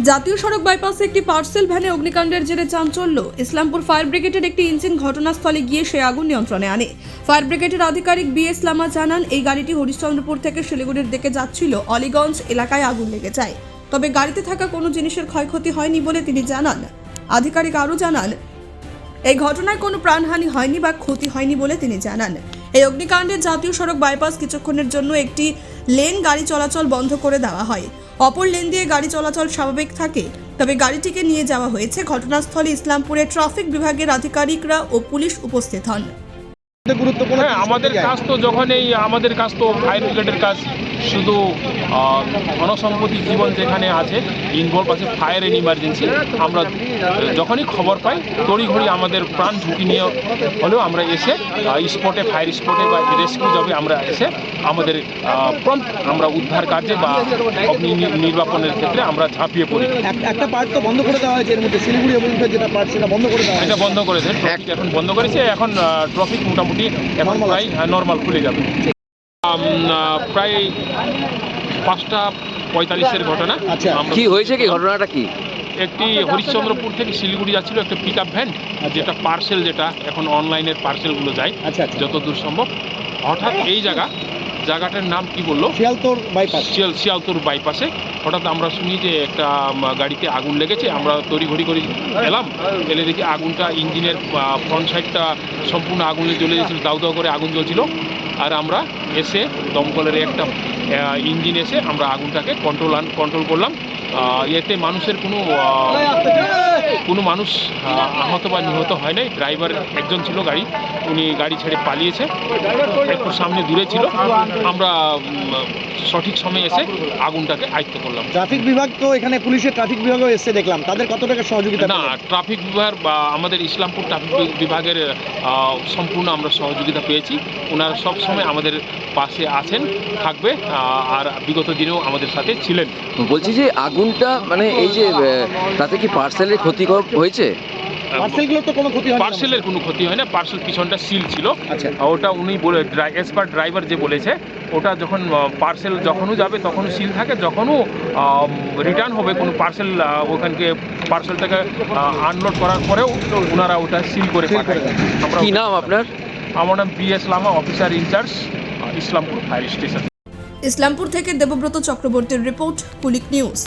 জাতীয় সড়ক বাইপাসে একটি পার্সেল ভ্যানে অগ্নিকাণ্ডের জেরে চাঞ্চল্য। ইসলামপুর ফায়ার ব্রিগেডের একটি ইঞ্জিন ঘটনাস্থলে গিয়ে সে আগুন নিয়ন্ত্রণে আনে। ফায়ার ব্রিগেডের আধিকারিক বিএস লামা জানান, এই গাড়িটি হরিশ্চন্দ্রপুর থেকে শিলিগুড়ির দিকে যাচ্ছিল। অলিগঞ্জ এলাকায় আগুন লেগে যায়, তবে গাড়িতে থাকা কোনো জিনিসের ক্ষয়ক্ষতি হয়নি বলে তিনি জানান। আধিকারিক আরও জানান, এই ঘটনায় কোনো প্রাণহানি হয়নি বা ক্ষতি হয়নি বলে তিনি জানান। এই অগ্নিকাণ্ডে জাতীয় সড়ক বাইপাস কিছুক্ষণের জন্য একটি লেন গাড়ি চলাচল বন্ধ করে দেওয়া হয়। অপর লেন দিয়ে গাড়ি চলাচল স্বাভাবিক থাকে, তবে গাড়িটিকে নিয়ে যাওয়া হয়েছে। ঘটনাস্থলে ইসলামপুরের ট্রাফিক বিভাগের আধিকারিকরা ও পুলিশ উপস্থিত হন। আমাদের কাজ তো আমাদের কাজ তো ফায়ার ব্রিগেডের কাজ, শুধু ধনসম্পত্তি জীবন যেখানে আছে ইনভলভ আছে ফায়ার এন্ড ইমার্জেন্সি। আমরা যখনই খবর পাই তড়িঘড়ি আমাদের প্রাণ ঝুঁকি নিয়ে হলেও আমরা এসে স্পটে ফায়ার স্পটে বা রেস্কিউ জবে আমরা এসে আমাদের প্রম্পট আমরা উদ্ধার কার্যে বা অগ্নি নির্বাপনের ক্ষেত্রে আমরা ঝাঁপিয়ে পড়ি। একটা পার্ট তো বন্ধ করে দেওয়া হয়েছে, এর মধ্যে শিলিগুড়ি অভিমুখে যেটা পার্ট সেটা বন্ধ করে দেওয়া এটা বন্ধ করেছে, ট্রাফিক এখন বন্ধ করেছে। এখন ট্রাফিক মোটামুটি এখন প্রায় নর্মাল খুলে যাবে। প্রায় 5:45 ঘটনা। আচ্ছা, কি হয়েছে, কি ঘটনাটা কি? একটি হরিশ্চন্দ্রপুর থেকে শিলিগুড়ি যাচ্ছিল একটা পিক আপ ভ্যান, যেটা পার্সেল, যেটা এখন অনলাইনের পার্সেলগুলো যায় যতদূর সম্ভব। হঠাৎ এই জায়গাটার নাম কি বললো, শিয়ালতোর বাইপাসে হঠাৎ আমরা শুনি যে একটা গাড়িতে আগুন লেগেছে। আমরা তড়িঘড়ি করে এলে দেখি আগুনটা ইঞ্জিনের ফ্রন্ট সাইডটা সম্পূর্ণ আগুনে জ্বলে গেছিল, দাউ দাউ করে আগুন জ্বলছিল। আর আমরা এসে দমকলের একটা ইঞ্জিন এসে আমরা আগুনটাকে কন্ট্রোল করলাম। এতে মানুষের কোনো মানুষ আহত বা নিহত হয় নাই। ড্রাইভার একজন ছিল, উনি গাড়ি ছেড়ে পালিয়েছে, একটু সামনে দূরে ছিল। আমরা সঠিক সময়ে এসে আগুনটাকে আয়ত্ত করলাম। ট্রাফিক বিভাগ তো এখানে, পুলিশের ট্রাফিক বিভাগও এসে দেখলাম, তাদের কত টাকা সহযোগিতা? না, ট্রাফিক বিভাগ বা আমাদের ইসলামপুর ট্রাফিক বিভাগের সম্পূর্ণ আমরা সহযোগিতা পেয়েছি। ওনারা সব সময় আমাদের পাশে আছেন, থাকবে, আর বিগত দিনেও আমাদের সাথে ছিলেন। বলছি যে আগুনটা মানে এই যে তাতে কি পার্সেলের ক্ষতি হয়েছে? পার্সেলগুলো তো কোনো ক্ষতি হয় না। পার্সেলের কোনো ক্ষতি হয় না। পার্সেল পিছনটা সিল ছিল। আচ্ছা, ওটা উনি বলে এক্সপার্ট ড্রাইভার যে বলেছে, ওটা যখন পার্সেল যখনও যাবে তখনও সিল থাকে, যখনও রিটার্ন হবে কোনো পার্সেল ওখানকে পার্সেলটাকে আনলোড করার পরেও ওনারা ওটা সিল করে পাঠায়। কি নাম আপনার? আমার নাম BS Lama, officer in charge, Islampur fire station. Islampur থেকে দেবব্রত চক্রবর্তীর রিপোর্ট, কুলিক নিউজ।